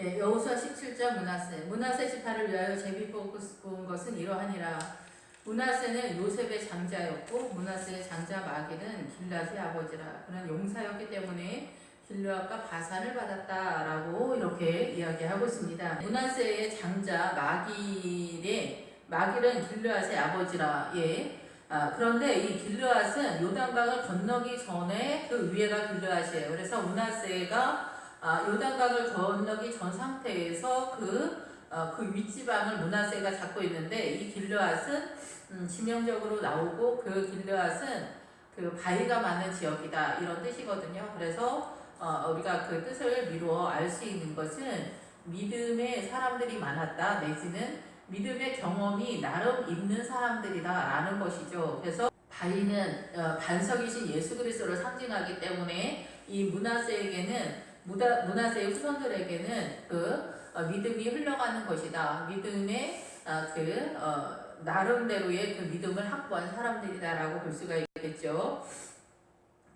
예, 여호수아 17장 문하세 지파를 위하여 제비 뽑은 것은 이러하니라. 문하세는 요셉의 장자였고 문하세의 장자 마기는 길앗의 아버지라. 그는 용사였기 때문에 길앗과 바산을 받았다라고 이렇게 이야기하고 있습니다. 문하세의 장자 마길은 길앗의 아버지라. 예. 그런데 이 길르앗은 요단강을 건너기 전에 그 위에가 길르앗이에요. 그래서 문하세가 요단강을 건너기 전 상태에서 그 윗지방을 문하세가 잡고 있는데, 이 길르앗은 지명적으로 나오고 그 길르앗은 그 바위가 많은 지역이다 이런 뜻이거든요. 그래서 우리가 그 뜻을 미루어 알 수 있는 것은 믿음의 사람들이 많았다 내지는 믿음의 경험이 나름 있는 사람들이다 라는 것이죠. 그래서 바위는 반석이신 예수 그리스도를 상징하기 때문에 이 문하세의 후손들에게는 믿음이 흘러가는 것이다. 믿음의 나름대로의 그 믿음을 확보한 사람들이다라고 볼 수가 있겠죠.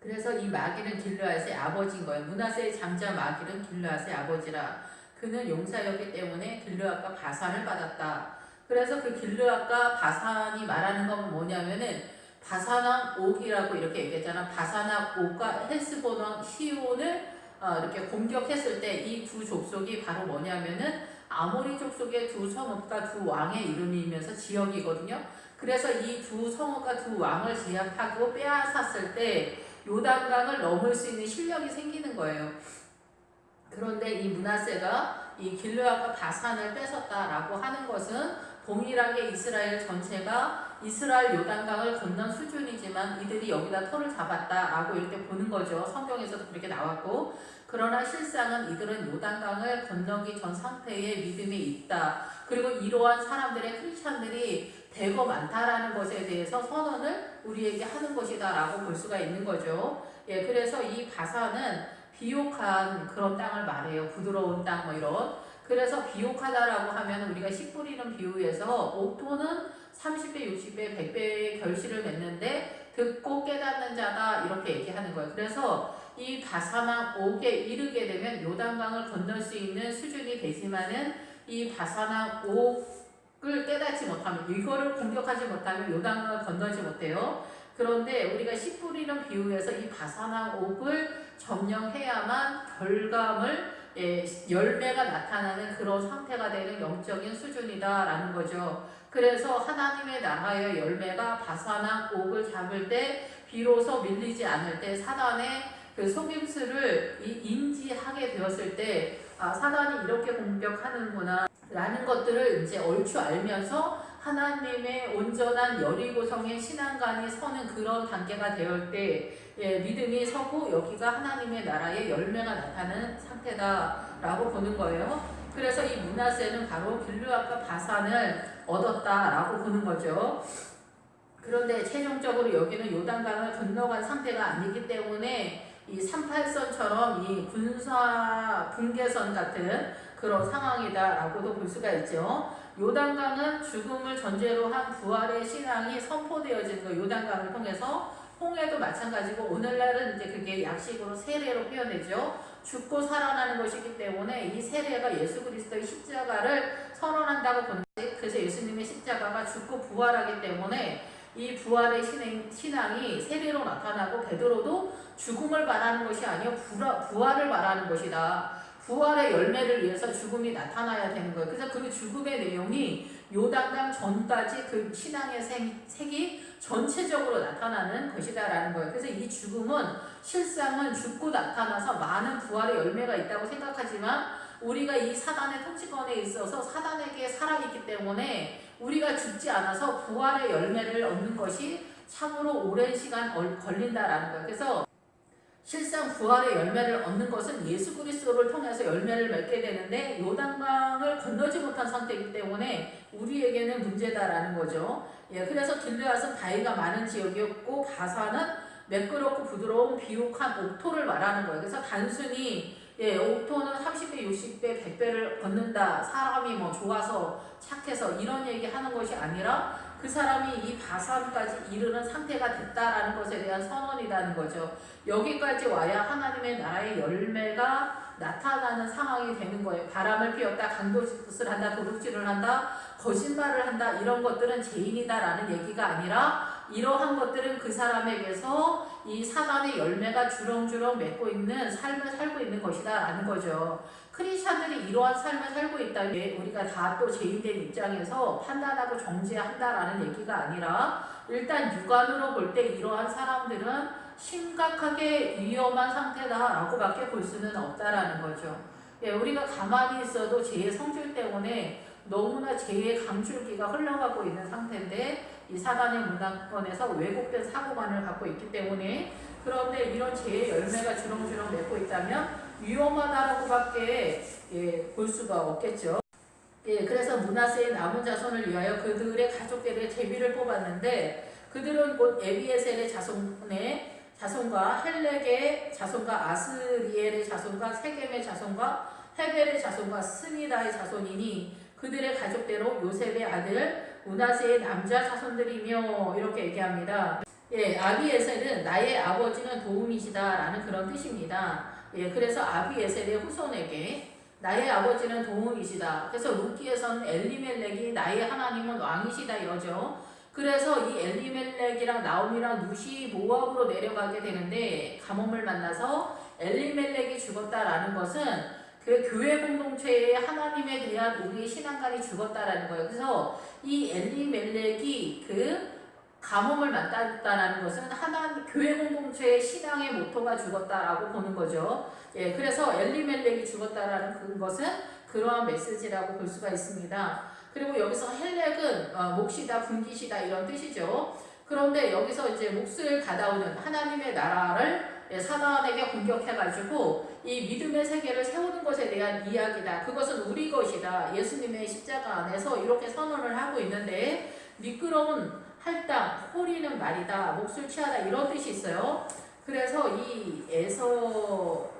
그래서 이 마길은 길르앗의 아버지인 거예요. 문하세의 장자 마길은 길르앗의 아버지라. 그는 용사였기 때문에 길르앗과 바산을 받았다. 그래서 그 길르앗과 바산이 말하는 건 뭐냐면은 바산왕 옥이라고 이렇게 얘기했잖아. 바산왕 옥과 헬스본 왕 시온을 이렇게 공격했을 때 이 두 족속이 바로 뭐냐면은 아모리 족속의 두 성읍과 두 왕의 이름이면서 지역이거든요. 그래서 이 두 성읍과 두 왕을 제압하고 빼앗았을 때 요단강을 넘을 수 있는 실력이 생기는 거예요. 그런데 이 문하세가 이 길르앗과 바산을 뺏었다라고 하는 것은 동일하게 이스라엘 전체가 이스라엘 요단강을 건넌 수준이지만 이들이 여기다 터를 잡았다라고 이렇게 보는 거죠. 성경에서도 그렇게 나왔고, 그러나 실상은 이들은 요단강을 건너기 전 상태의 믿음이 있다. 그리고 이러한 사람들의 크리스찬들이 대거 많다라는 것에 대해서 선언을 우리에게 하는 것이다라고 볼 수가 있는 거죠. 예, 그래서 이 바산은 비옥한 그런 땅을 말해요. 부드러운 땅 뭐 이런. 그래서 비옥하다라고 하면 우리가 씨 뿌리는 비유에서 옥토는 30배, 60배, 100배의 결실을 맺는데 듣고 깨닫는 자다 이렇게 얘기하는 거예요. 그래서 이 바산왕 옥에 이르게 되면 요단강을 건널 수 있는 수준이 되지만은 이 바산왕 옥을 깨닫지 못하면, 이거를 공격하지 못하면 요단강을 건너지 못해요. 그런데 우리가 씨 뿌리는 비유에서 이 바산왕 옥을 점령해야만 결과물, 열매가 나타나는 그런 상태가 되는 영적인 수준이다라는 거죠. 그래서 하나님의 나라의 열매가 바산왕 옥을 잡을 때 비로소 밀리지 않을 때 사단의 그 속임수를 인지하게 되었을 때 사단이 이렇게 공격하는구나 라는 것들을 이제 얼추 알면서 하나님의 온전한 여리고성의 신앙관이 서는 그런 단계가 되었을 때 믿음이 서고 여기가 하나님의 나라의 열매가 나타나는 상태다라고 보는 거예요. 그래서 이 문하세는 바로 길르앗과 바산을 얻었다라고 보는 거죠. 그런데 최종적으로 여기는 요단강을 건너간 상태가 아니기 때문에 이 38선처럼 이 군사 분계선 같은 그런 상황이다라고도 볼 수가 있죠. 요단강은 죽음을 전제로 한 부활의 신앙이 선포되어진 거, 요단강을 통해서. 홍해도 마찬가지고 오늘날은 이제 그게 약식으로 세례로 표현되죠. 죽고 살아나는 것이기 때문에 이 세례가 예수 그리스도의 십자가를 선언한다고 보는 거지. 그래서 예수님의 십자가가 죽고 부활하기 때문에 이 부활의 신앙이 세례로 나타나고, 베드로도 죽음을 말하는 것이 아니요 부활을 말하는 것이다. 부활의 열매를 위해서 죽음이 나타나야 되는 거예요. 그래서 그 죽음의 내용이 요단강 전까지 그 신앙의 색이 전체적으로 나타나는 것이다라는 거예요. 그래서 이 죽음은 실상은 죽고 나타나서 많은 부활의 열매가 있다고 생각하지만, 우리가 이 사단의 통치권에 있어서 사단에게 살아있기 때문에 우리가 죽지 않아서 부활의 열매를 얻는 것이 참으로 오랜 시간 걸린다라는 거예요. 그래서 실상 부활의 열매를 얻는 것은 예수 그리스도를 통해서 열매를 맺게 되는데, 요단강을 건너지 못한 상태이기 때문에 우리에게는 문제다라는 거죠. 예, 그래서 길르앗은 바위가 많은 지역이었고 바산은 매끄럽고 부드러운 비옥한 옥토를 말하는 거예요. 그래서 단순히 옥토는 30배, 60배, 100배를 얻는다, 사람이 뭐 좋아서 착해서 이런 얘기 하는 것이 아니라 그 사람이 이 바산까지 이르는 상태가 됐다라는 것에 대한 선언이라는 거죠. 여기까지 와야 하나님의 나라의 열매가 나타나는 상황이 되는 거예요. 바람을 피웠다, 강도짓을 한다, 도둑질을 한다, 거짓말을 한다, 이런 것들은 죄인이다라는 얘기가 아니라 이러한 것들은 그 사람에게서 이 사단의 열매가 주렁주렁 맺고 있는 삶을 살고 있는 것이다라는 거죠. 크리스찬들이 이러한 삶을 살고 있다면 우리가 다 또 죄인된 입장에서 판단하고 정죄한다라는 얘기가 아니라 일단 육안으로 볼 때 이러한 사람들은 심각하게 위험한 상태다라고 밖에 볼 수는 없다라는 거죠. 예, 우리가 가만히 있어도 죄의 성질 때문에 너무나 죄의 강줄기가 흘러가고 있는 상태인데 이 사단의 문화권에서 왜곡된 사고관을 갖고 있기 때문에 그런데 이런 죄의 열매가 주렁주렁 맺고 있다면 위험하다라고 밖에 볼 수가 없겠죠. 예, 그래서 므낫세의 남은 자손을 위하여 그들의 가족들의 제비를 뽑았는데 그들은 곧 에비에셀의 자손과 헬렉의 자손과 아스리엘의 자손과 세겜의 자손과 헤벨의 자손과 스미다의 자손이니 그들의 가족대로 요셉의 아들 므낫세의 남자 자손들이며 이렇게 얘기합니다. 예, 아비에셀은 나의 아버지는 도움이시다라는 그런 뜻입니다. 예, 그래서 아비에셀의 후손에게 나의 아버지는 도움이시다. 그래서 룻기에서는 엘리멜렉이 나의 하나님은 왕이시다 이러죠. 그래서 이 엘리멜렉이랑 나옴이랑 룻이 모압으로 내려가게 되는데 가뭄을 만나서 엘리멜렉이 죽었다라는 것은 그 교회 공동체의 하나님에 대한 우리의 신앙관이 죽었다라는 거예요. 그래서 이 엘리멜렉이 그 가뭄을 만났다라는 것은 교회 공동체의 신앙의 모토가 죽었다라고 보는 거죠. 예, 그래서 엘리멜렉이 죽었다라는 것은 그러한 메시지라고 볼 수가 있습니다. 그리고 여기서 헬렉은 몫이다, 분깃이다 이런 뜻이죠. 그런데 여기서 이제 몫을 받아오는 하나님의 나라를 사단에게 공격해가지고 이 믿음의 세계를 세우는 것에 대한 이야기다. 그것은 우리 것이다. 예수님의 십자가 안에서 이렇게 선언을 하고 있는데 미끄러운 할당, 호리는 말이다, 몫을 취하다 이런 뜻이 있어요. 그래서 이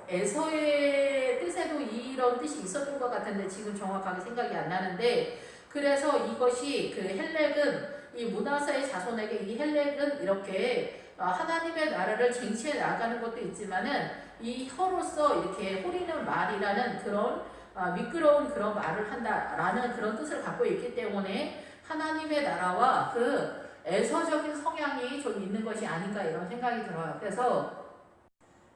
에서의 뜻에도 이런 뜻이 있었던 것 같은데 지금 정확하게 생각이 안 나는데 그래서 이것이 그 헬렉은 이 므낫세의 자손에게 이 헬렉은 이렇게 하나님의 나라를 쟁취해 나가는 것도 있지만은 이 혀로서 이렇게 호리는 말이라는 그런 미끄러운 그런 말을 한다라는 그런 뜻을 갖고 있기 때문에 하나님의 나라와 그 에서적인 성향이 좀 있는 것이 아닌가 이런 생각이 들어요. 그래서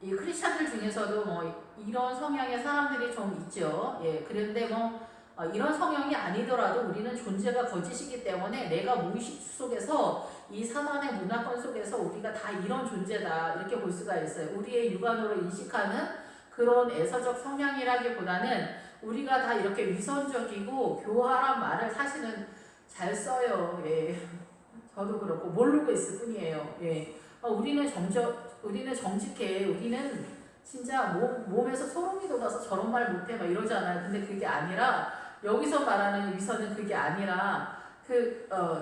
이 크리스찬들 중에서도 뭐 이런 성향의 사람들이 좀 있죠. 예, 그런데 뭐 이런 성향이 아니더라도 우리는 존재가 거짓이기 때문에 내가 무의식 속에서 이 사단의 문화권 속에서 우리가 다 이런 존재다 이렇게 볼 수가 있어요. 우리의 육안으로 인식하는 그런 에서적 성향이라기보다는 우리가 다 이렇게 위선적이고 교활한 말을 사실은 잘 써요. 예. 저도 그렇고 모르고 있을 뿐이에요. 예. 우리는 정직해. 우리는 진짜 몸에서 소름이 돋아서 저런 말 못해 막 이러잖아요. 근데 그게 아니라 여기서 말하는 위선은 그게 아니라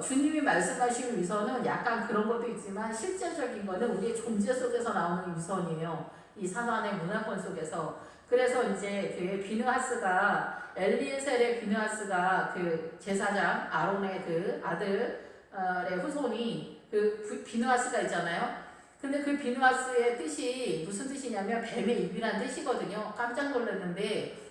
주님이 말씀하신 위선은 약간 그런 것도 있지만 실제적인 거는 우리의 존재 속에서 나오는 위선이에요. 이 사단의 문화권 속에서. 그래서 이제 그 비느하스가 엘리에셀의 비느하스가 그 제사장 아론의 그 아들의 후손이 그 비느하스가 있잖아요. 근데 그 비느하스의 뜻이 무슨 뜻이냐면 뱀의 입이란 뜻이거든요. 깜짝 놀랐는데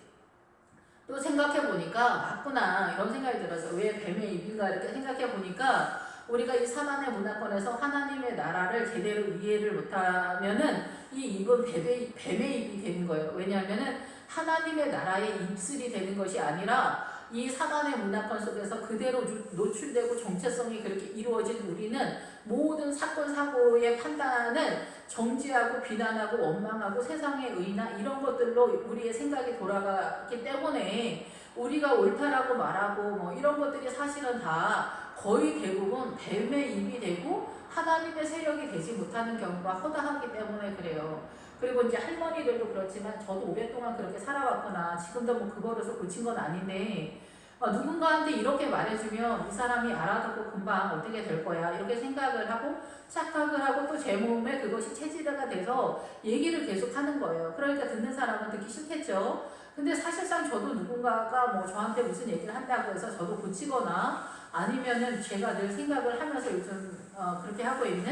또 생각해보니까 맞구나 이런 생각이 들어서 왜 뱀의 입인가 이렇게 생각해보니까 우리가 이 사단의 문화권에서 하나님의 나라를 제대로 이해를 못하면은 이 입은 뱀의 입이 되는 거예요. 왜냐하면은 하나님의 나라의 입술이 되는 것이 아니라 이 사단의 문화권 속에서 그대로 노출되고 정체성이 그렇게 이루어진 우리는 모든 사건 사고의 판단을 정지하고 비난하고 원망하고 세상의 의나 이런 것들로 우리의 생각이 돌아가기 때문에 우리가 옳다라고 말하고 뭐 이런 것들이 사실은 다 거의 대부분 뱀의 입이 되고 하나님의 세력이 되지 못하는 경우가 허다하기 때문에 그래요. 그리고 이제 할머니들도 그렇지만 저도 오랫동안 그렇게 살아왔구나. 지금도 뭐 그 버릇을 고친 건 아닌데 누군가한테 이렇게 말해주면 이 사람이 알아듣고 금방 어떻게 될 거야 이렇게 생각을 하고 착각을 하고 또 제 몸에 그것이 체질화가 돼서 얘기를 계속 하는 거예요. 그러니까 듣는 사람은 듣기 싫겠죠. 근데 사실상 저도 누군가가 뭐 저한테 무슨 얘기를 한다고 해서 저도 고치거나 아니면은 제가 늘 생각을 하면서 요즘 그렇게 하고 있는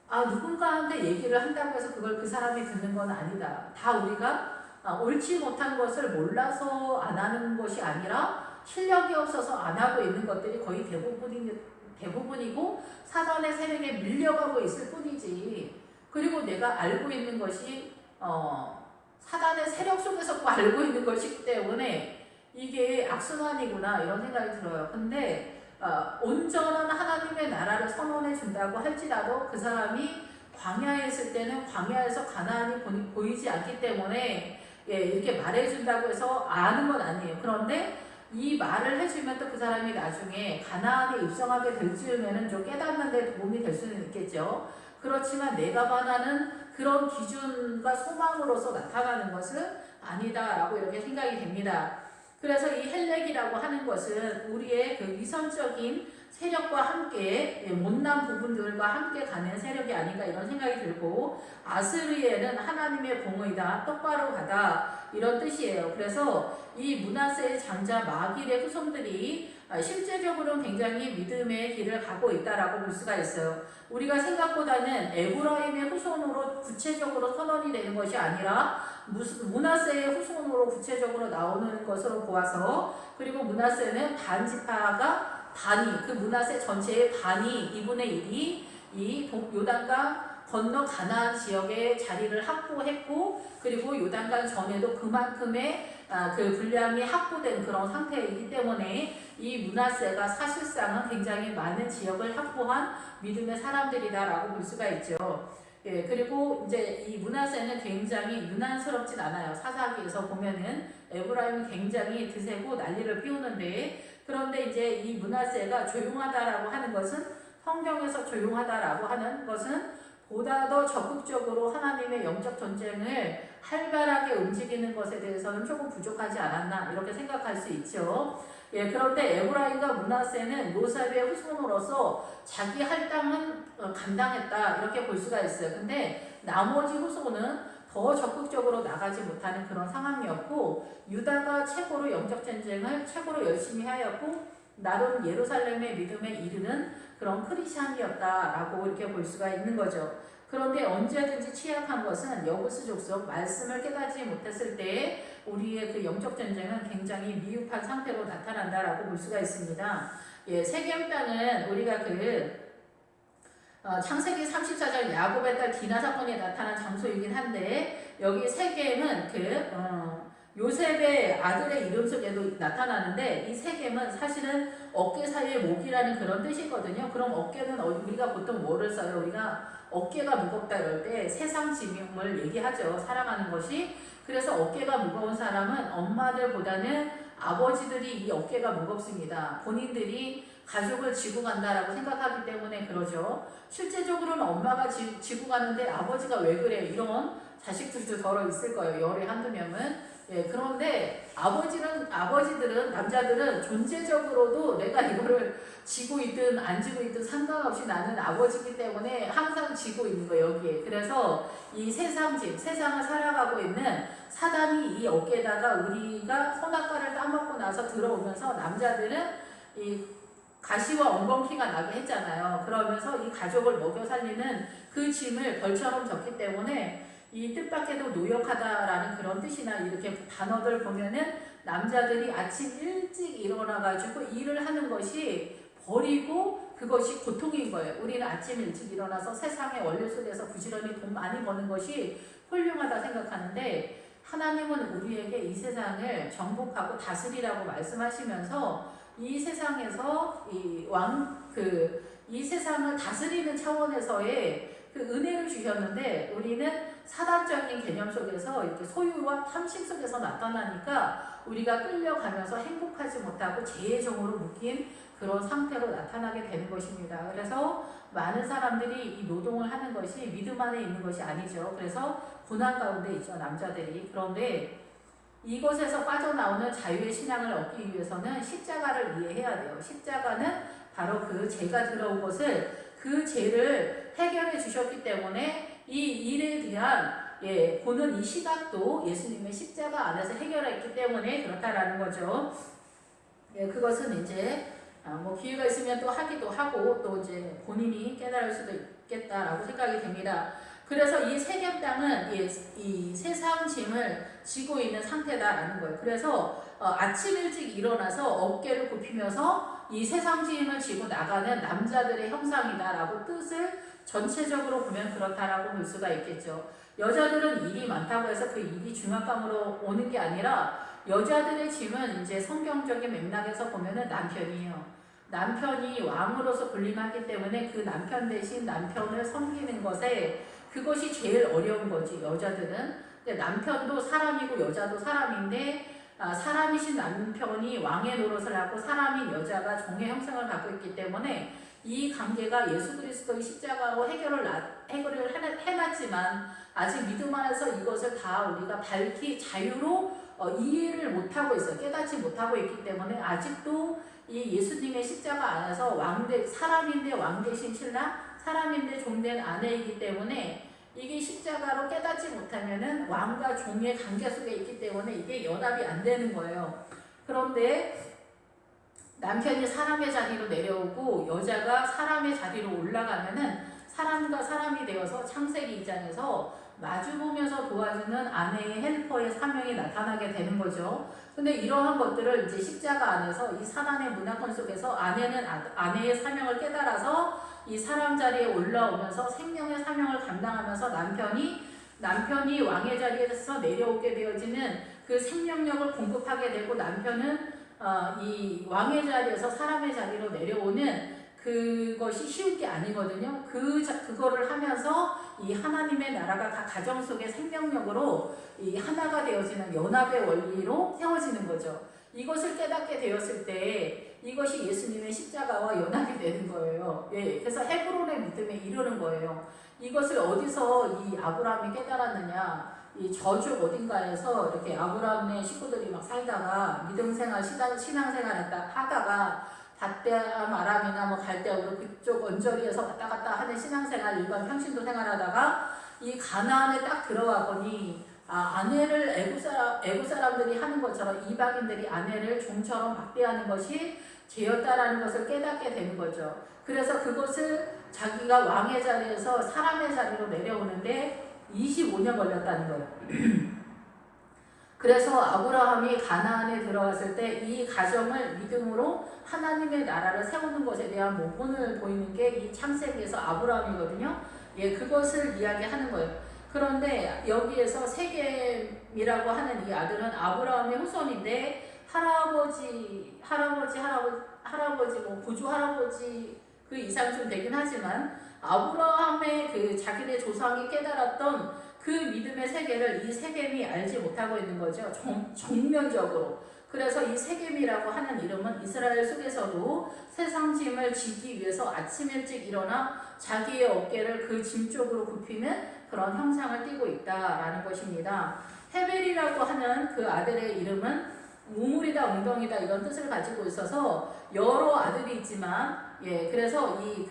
누군가한테 얘기를 한다고 해서 그걸 그 사람이 듣는 건 아니다. 다 우리가 옳지 못한 것을 몰라서 안 하는 것이 아니라 실력이 없어서 안 하고 있는 것들이 거의 대부분이고 사단의 세력에 밀려가고 있을 뿐이지. 그리고 내가 알고 있는 것이 사단의 세력 속에서 꼭 알고 있는 것이기 때문에 이게 악순환이구나 이런 생각이 들어요. 근데 온전한 하나님의 나라를 선언해 준다고 할지라도 그 사람이 광야에 있을 때는 광야에서 가나안이 보이지 않기 때문에 이렇게 말해준다고 해서 아는 건 아니에요. 그런데 이 말을 해주면 또 그 사람이 나중에 가나안에 입성하게 될 즈음에는 좀 깨닫는 데 도움이 될 수는 있겠죠. 그렇지만 내가 바라는 그런 기준과 소망으로서 나타나는 것은 아니다라고 이렇게 생각이 됩니다. 그래서 이 헬렉이라고 하는 것은 우리의 그 위선적인 세력과 함께 못난 부분들과 함께 가는 세력이 아닌가 이런 생각이 들고, 아스리엘은 하나님의 공의다, 똑바로 가다 이런 뜻이에요. 그래서 이 므낫세의 장자 마길의 후손들이 실제적으로는 굉장히 믿음의 길을 가고 있다라고 볼 수가 있어요. 우리가 생각보다는 에브라임의 후손으로 구체적으로 선언이 되는 것이 아니라 므낫세의 후손으로 구체적으로 나오는 것으로 보아서, 그리고 므낫세는 반지파가 그 므낫세 전체의 반이 2분의 1이 이 요단강 건너 가나안 지역에 자리를 확보했고, 그리고 요단강 전에도 그만큼의 그 분량이 확보된 그런 상태이기 때문에 이 므낫세가 사실상은 굉장히 많은 지역을 확보한 믿음의 사람들이다라고 볼 수가 있죠. 그리고 이제 이 므낫세는 굉장히 유난스럽진 않아요. 사사기에서 보면은 에브라임은 굉장히 드세고 난리를 피우는데, 그런데 이제 이 므낫세가 조용하다라고 하는 것은, 성경에서 조용하다라고 하는 것은 보다 더 적극적으로 하나님의 영적 전쟁을 활발하게 움직이는 것에 대해서는 조금 부족하지 않았나 이렇게 생각할 수 있죠. 그런데 에브라임과 므낫세는 요셉의 후손으로서 자기 할당은 감당했다 이렇게 볼 수가 있어요. 근데 나머지 후손은 더 적극적으로 나가지 못하는 그런 상황이었고, 유다가 최고로 영적 전쟁을 최고로 열심히 하였고, 나름 예루살렘의 믿음에 이르는 그런 크리스찬이었다라고 이렇게 볼 수가 있는 거죠. 그런데 언제든지 취약한 것은 여부수 족속 말씀을 깨닫지 못했을 때 우리의 그 영적 전쟁은 굉장히 미흡한 상태로 나타난다라고 볼 수가 있습니다. 세겜 땅은 우리가 창세기 34장 야곱의 딸 디나 사건이 나타난 장소이긴 한데, 여기 세겜은 요셉의 아들의 이름 속에도 나타나는데, 이 세겜은 사실은 어깨 사이의 목이라는 그런 뜻이거든요. 그럼 어깨는 우리가 보통 뭐를 써요? 우리가 어깨가 무겁다 이럴 때 세상 짐을 얘기하죠. 사랑하는 것이. 그래서 어깨가 무거운 사람은 엄마들보다는 아버지들이 이 어깨가 무겁습니다. 본인들이 가족을 지고 간다라고 생각하기 때문에 그러죠. 실제적으로는 엄마가 지고 가는데 아버지가 왜 그래? 이런 자식들도 덜어 있을 거예요. 열에 한두 명은. 그런데 아버지들은, 남자들은 존재적으로도 내가 이거를 지고 있든 안 지고 있든 상관없이 나는 아버지이기 때문에 항상 지고 있는 거예요, 여기에. 그래서 이 세상을 살아가고 있는 사단이 이 어깨에다가 우리가 선악과를 따먹고 나서 들어오면서 남자들은 이 가시와 엉겅퀴가 나게 했잖아요. 그러면서 이 가족을 먹여 살리는 그 짐을 벌처럼 졌기 때문에 이 뜻밖에도 노역하다라는 그런 뜻이나 이렇게 단어들 보면은 남자들이 아침 일찍 일어나가지고 일을 하는 것이 버리고 그것이 고통인 거예요. 우리는 아침 일찍 일어나서 세상의 원리 속에서 부지런히 돈 많이 버는 것이 훌륭하다 생각하는데, 하나님은 우리에게 이 세상을 정복하고 다스리라고 말씀하시면서 이 세상에서 이 세상을 다스리는 차원에서의 그 은혜를 주셨는데, 우리는 사단적인 개념 속에서 이렇게 소유와 탐심 속에서 나타나니까 우리가 끌려가면서 행복하지 못하고 죄의 종으로 묶인 그런 상태로 나타나게 되는 것입니다. 그래서 많은 사람들이 이 노동을 하는 것이 믿음 안에 있는 것이 아니죠. 그래서 고난 가운데 있죠, 남자들이. 그런데 이것에서 빠져나오는 자유의 신앙을 얻기 위해서는 십자가를 이해해야 돼요. 십자가는 바로 그 죄가 들어온 것을, 그 죄를 해결해 주셨기 때문에 이 일에 대한 보는 이 시각도 예수님의 십자가 안에서 해결했기 때문에 그렇다라는 거죠. 그것은 이제 뭐 기회가 있으면 또 하기도 하고 또 이제 본인이 깨달을 수도 있겠다라고 생각이 됩니다. 그래서 이 세겜 땅은 이 세상 짐을 지고 있는 상태다라는 거예요. 그래서 아침 일찍 일어나서 어깨를 굽히면서 이 세상 짐을 지고 나가는 남자들의 형상이다라고 뜻을 전체적으로 보면 그렇다라고 볼 수가 있겠죠. 여자들은 일이 많다고 해서 그 일이 중압감으로 오는 게 아니라 여자들의 짐은 이제 성경적인 맥락에서 보면은 남편이에요. 남편이 왕으로서 군림하기 때문에 그 남편 대신 남편을 섬기는 것에 그것이 제일 어려운 거지, 여자들은. 근데 남편도 사람이고 여자도 사람인데 사람이신 남편이 왕의 노릇을 하고 사람인 여자가 종의 형상을 갖고 있기 때문에 이 관계가 예수 그리스도의 십자가로 해결을 해놨지만 아직 믿음 안에서 이것을 다 우리가 밝히 자유로 이해를 못하고 있어요. 깨닫지 못하고 있기 때문에 아직도 이 예수님의 십자가 안에서 사람인데 왕 대신 신랑, 사람인데 종된 아내이기 때문에 이게 십자가로 깨닫지 못하면은 왕과 종의 관계 속에 있기 때문에 이게 연합이 안 되는 거예요. 그런데 남편이 사람의 자리로 내려오고 여자가 사람의 자리로 올라가면은 사람과 사람이 되어서 창세기 2장에서 마주보면서 도와주는 아내의 헬퍼의 사명이 나타나게 되는 거죠. 근데 이러한 것들을 이제 십자가 안에서 이 사단의 문화권 속에서 아내는 아내의 사명을 깨달아서 이 사람 자리에 올라오면서 생명의 사명을 감당하면서 남편이 왕의 자리에서 내려오게 되어지는 그 생명력을 공급하게 되고 남편은 이 왕의 자리에서 사람의 자리로 내려오는 그것이 쉬운 게 아니거든요. 그거를 하면서 이 하나님의 나라가 가정 속의 생명력으로 이 하나가 되어지는 연합의 원리로 세워지는 거죠. 이것을 깨닫게 되었을 때 이것이 예수님의 십자가와 연합이 되는 거예요. 그래서 헤브론의 믿음에 이르는 거예요. 이것을 어디서 이 아브라함이 깨달았느냐? 이 저주 어딘가에서 이렇게 아브라함의 식구들이 막 살다가 믿음생활, 신앙생활 하다가 닷대암 아람이나 뭐 갈대아우로 그쪽 언저리에서 왔다 갔다 하는 신앙생활, 일반 평신도 생활하다가 이 가나안에 딱 들어와 보니 아내를 애국 사람들이 하는 것처럼 이방인들이 아내를 종처럼 막대하는 것이 죄였다라는 것을 깨닫게 되는 거죠. 그래서 그것을 자기가 왕의 자리에서 사람의 자리로 내려오는데 25년 걸렸다는 거예요. 그래서 아브라함이 가나안에 들어왔을 때 이 가정을 믿음으로 하나님의 나라를 세우는 것에 대한 모본을 보이는 게 이 창세기에서 아브라함이거든요. 그것을 이야기하는 거예요. 그런데 여기에서 세겜이라고 하는 이 아들은 아브라함의 후손인데 할아버지 뭐 구주 할아버지 그 이상 좀 되긴 하지만 아브라함의 그 자기네 조상이 깨달았던 그 믿음의 세계를 이 세겜이 알지 못하고 있는 거죠. 정면적으로. 그래서 이 세겜이라고 하는 이름은 이스라엘 속에서도 세상 짐을 지기 위해서 아침 일찍 일어나 자기의 어깨를 그 짐 쪽으로 굽히는 그런 형상을 띠고 있다라는 것입니다. 헤벨이라고 하는 그 아들의 이름은 우물이다, 웅덩이다 이런 뜻을 가지고 있어서 여러 아들이 있지만 그래서 이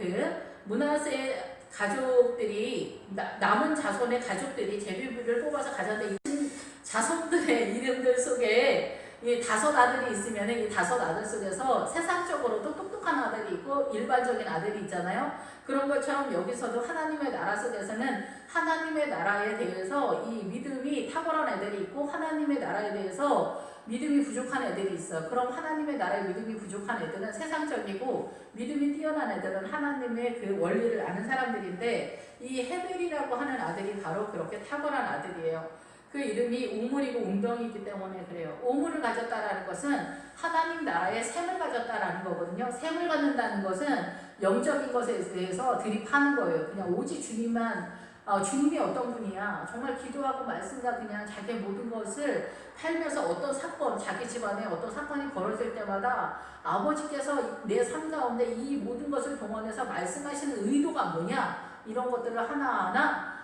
므낫세 가족들이 남은 자손의 가족들이 제비부를 뽑아서 가졌는데 이 자손들의 이름들 속에 이 5 아들이 있으면 이 5 아들 속에서 세상적으로도 똑똑한 아들이 있고 일반적인 아들이 있잖아요. 그런 것처럼 여기서도 하나님의 나라 속에서는 하나님의 나라에 대해서 이 믿음이 탁월한 애들이 있고 하나님의 나라에 대해서 믿음이 부족한 애들이 있어. 그럼 하나님의 나라에 믿음이 부족한 애들은 세상적이고 믿음이 뛰어난 애들은 하나님의 그 원리를 아는 사람들인데 이 헤벨이라고 하는 아들이 바로 그렇게 탁월한 아들이에요. 그 이름이 우물이고 웅덩이이기 때문에 그래요. 우물을 가졌다라는 것은 하나님 나라에 샘을 가졌다라는 거거든요. 샘을 갖는다는 것은 영적인 것에 대해서 드립하는 거예요. 그냥 오직 주님이 어떤 분이야. 정말 기도하고 말씀과 그냥 자기의 모든 것을 팔면서 어떤 사건, 자기 집안에 어떤 사건이 벌어질 때마다 아버지께서 내 삶 가운데 이 모든 것을 동원해서 말씀하시는 의도가 뭐냐 이런 것들을 하나하나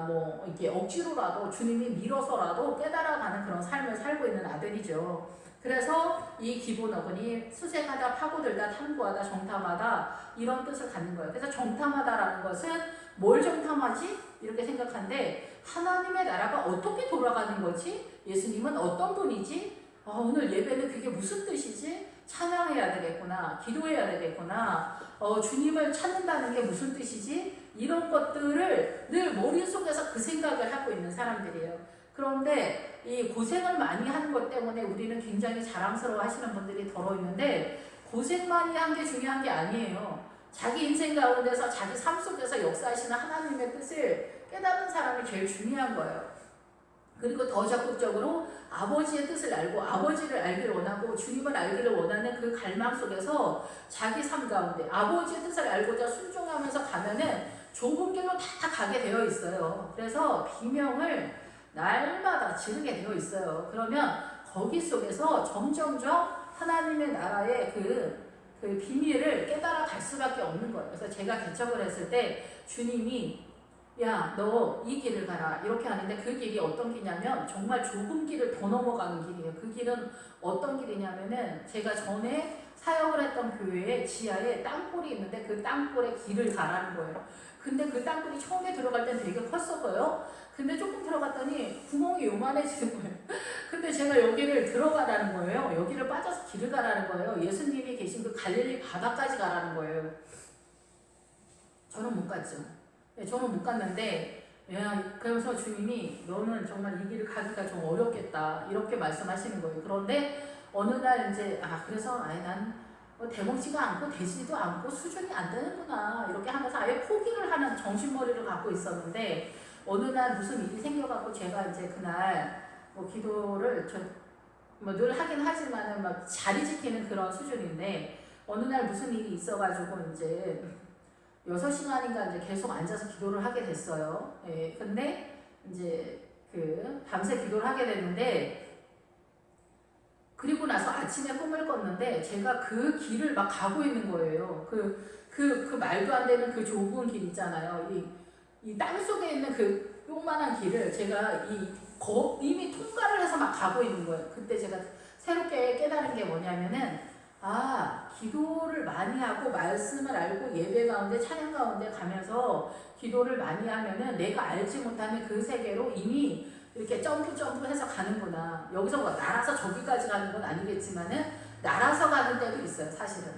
뭐 이렇게 억지로라도 주님이 밀어서라도 깨달아가는 그런 삶을 살고 있는 아들이죠. 그래서 이 기본 어근이 수색하다, 파고들다, 탐구하다, 정탐하다 이런 뜻을 갖는 거예요. 그래서 정탐하다라는 것은 뭘 정탐하지? 이렇게 생각하는데 하나님의 나라가 어떻게 돌아가는 거지? 예수님은 어떤 분이지? 오늘 예배는 그게 무슨 뜻이지? 찬양해야 되겠구나. 기도해야 되겠구나. 주님을 찾는다는 게 무슨 뜻이지? 이런 것들을 늘 머릿속에서 그 생각을 하고 있는 사람들이에요. 그런데 이 고생을 많이 하는 것 때문에 우리는 굉장히 자랑스러워 하시는 분들이 더러 있는데 고생 많이 한 게 중요한 게 아니에요. 자기 인생 가운데서 자기 삶 속에서 역사하시는 하나님의 뜻을 깨닫는 사람이 제일 중요한 거예요. 그리고 더 적극적으로 아버지의 뜻을 알고 아버지를 알기를 원하고 주님을 알기를 원하는 그 갈망 속에서 자기 삶 가운데 아버지의 뜻을 알고자 순종하면서 가면은 좁은 길로 다 가게 되어 있어요. 그래서 비명을 날마다 지르게 되어 있어요. 그러면 거기 속에서 점점점 하나님의 나라의 그 비밀을 깨달아 갈 수밖에 없는 거예요. 그래서 제가 개척을 했을 때 주님이 야, 너 이 길을 가라 이렇게 하는데 그 길이 어떤 길이냐면 정말 좁은 길을 더 넘어가는 길이에요. 그 길은 어떤 길이냐면은 제가 전에 사역을 했던 교회에 지하에 땅굴이 있는데 그 땅굴에 길을 가라는 거예요. 근데 그 땅굴이 처음에 들어갈 땐 되게 컸었고요. 근데 조금 들어갔더니 구멍이 요만해지는 거예요. 근데 제가 여기를 들어가라는 거예요. 여기를 빠져서 길을 가라는 거예요. 예수님이 계신 그 갈릴리 바다까지 가라는 거예요. 저는 못 갔죠. 저는 못 갔는데 그래서 주님이 너는 정말 이 길을 가기가 좀 어렵겠다 이렇게 말씀하시는 거예요. 그런데 어느 날 이제 그래서 난 대먹지가 않고 되지도 않고 수준이 안 되는구나 이렇게 하면서 아예 포기를 하는 정신머리를 갖고 있었는데 어느 날 무슨 일이 생겨갖고 제가 이제 그날 기도를 늘 하긴 하지만은 막 자리 지키는 그런 수준인데 어느 날 무슨 일이 있어가지고 이제 6시간인가 이제 계속 앉아서 기도를 하게 됐어요. 예, 근데 이제 밤새 기도를 하게 됐는데 그리고 나서 아침에 꿈을 꿨는데 제가 그 길을 막 가고 있는 거예요. 그 말도 안 되는 그 좁은 길 있잖아요. 이 땅속에 있는 그 요만한 길을 제가 이미 통과를 해서 막 가고 있는 거예요. 그때 제가 새롭게 깨달은 게 뭐냐면은 기도를 많이 하고 말씀을 알고 예배 가운데 찬양 가운데 가면서 기도를 많이 하면은 내가 알지 못하는 그 세계로 이미 이렇게 점프해서 가는구나. 여기서 날아서 저기까지 가는 건 아니겠지만은 날아서 가는 때도 있어요. 사실은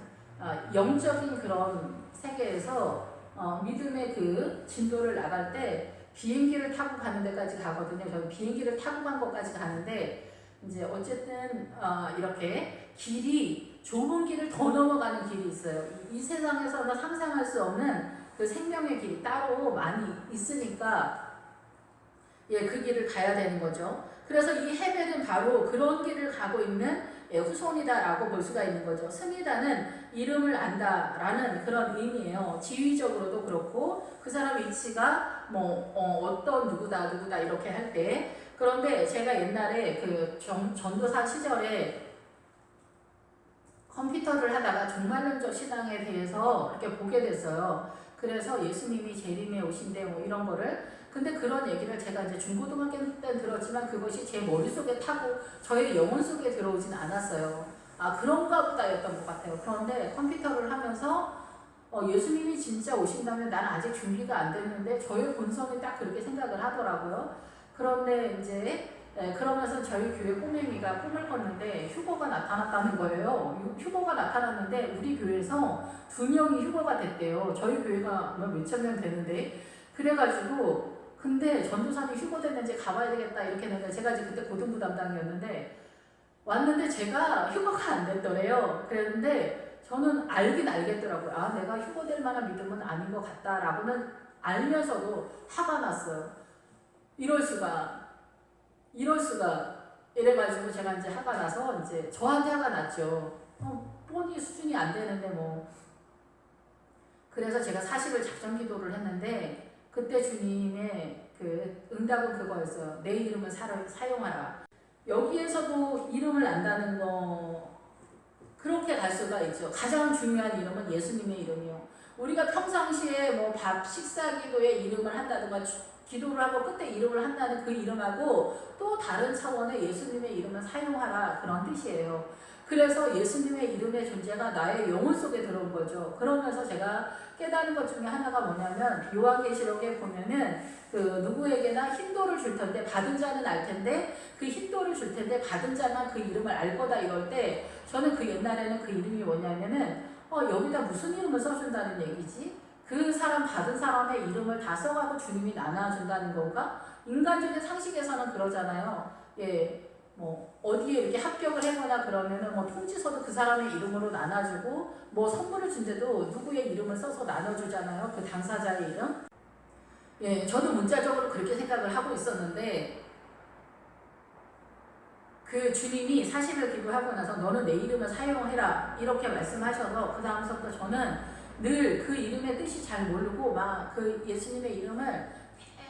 영적인 그런 세계에서 믿음의 그 진도를 나갈 때 비행기를 타고 가는 데까지 가거든요. 저는 비행기를 타고 간 것까지 가는데 이제 어쨌든 이렇게 길이 좁은 길을 더 넘어가는 길이 있어요. 이 세상에서는 상상할 수 없는 그 생명의 길이 따로 많이 있으니까 그 길을 가야 되는 거죠. 그래서 이 헤벨은 바로 그런 길을 가고 있는 후손이다라고 볼 수가 있는 거죠. 스미다는 이름을 안다라는 그런 의미예요. 지위적으로도 그렇고 그 사람 위치가 어떤 누구다 이렇게 할 때. 그런데 제가 옛날에 그 전도사 시절에 컴퓨터를 하다가 종말론적 신앙에 대해서 이렇게 보게 됐어요. 그래서 예수님이 재림에 오신대 이런 거를. 근데 그런 얘기를 제가 이제 중고등학교 때 들었지만 그것이 제 머릿속에 타고 저의 영혼 속에 들어오진 않았어요. 그런가 보다였던 것 같아요. 그런데 컴퓨터를 하면서 예수님이 진짜 오신다면 나는 아직 준비가 안 됐는데 저의 본성이 딱 그렇게 생각을 하더라고요. 그런데 이제 그러면서 저희 교회 꼬맹이가 꿈을 꿨는데 휴거가 나타났다는 거예요. 휴거가 나타났는데 우리 교회에서 2명이 휴거가 됐대요. 저희 교회가 몇천 명 되는데. 그래가지고 근데 전도사님 휴거됐는지 가봐야 되겠다 이렇게 했는데 제가 이제 그때 고등부 담당이었는데 왔는데 제가 휴거가 안 됐더래요. 그랬는데 저는 알긴 알겠더라고요. 내가 휴거될 만한 믿음은 아닌 것 같다라고는 알면서도 화가 났어요. 이럴 수가 이래가지고 제가 이제 화가 나서 이제 저한테 화가 났죠. 뻔히 수준이 안 되는데 그래서 제가 40을 작정 기도를 했는데 그때 주님의 그 응답은 그거였어요. 내 이름을 사용하라. 여기에서도 이름을 안다는 거 그렇게 갈 수가 있죠. 가장 중요한 이름은 예수님의 이름이요. 우리가 평상시에 밥 식사 기도에 이름을 한다든가 기도를 하고 끝에 이름을 한다는 그 이름하고 또 다른 차원의 예수님의 이름을 사용하라 그런 뜻이에요. 그래서 예수님의 이름의 존재가 나의 영혼 속에 들어온 거죠. 그러면서 제가 깨달은 것 중에 하나가 뭐냐면 요한계시록에 보면은 그 누구에게나 흰돌을 줄 텐데 받은 자는 알 텐데 그 흰돌을 줄 텐데 받은 자만 그 이름을 알 거다 이럴 때 저는 그 옛날에는 그 이름이 뭐냐면은 여기다 무슨 이름을 써준다는 얘기지? 그 사람 받은 사람의 이름을 다 써가고 주님이 나눠준다는 건가? 인간적인 상식에서는 그러잖아요. 예, 뭐 어디에 이렇게 합격을 하거나 그러면은 뭐 통지서도 그 사람의 이름으로 나눠주고 뭐 선물을 준데도 누구의 이름을 써서 나눠주잖아요. 그 당사자의 이름. 예, 저도 문자적으로 그렇게 생각을 하고 있었는데 그 주님이 40일 기도하고 나서 너는 내 이름을 사용해라 이렇게 말씀하셔서 그 다음부터 저는 늘 그 이름의 뜻이 잘 모르고 막 그 예수님의 이름을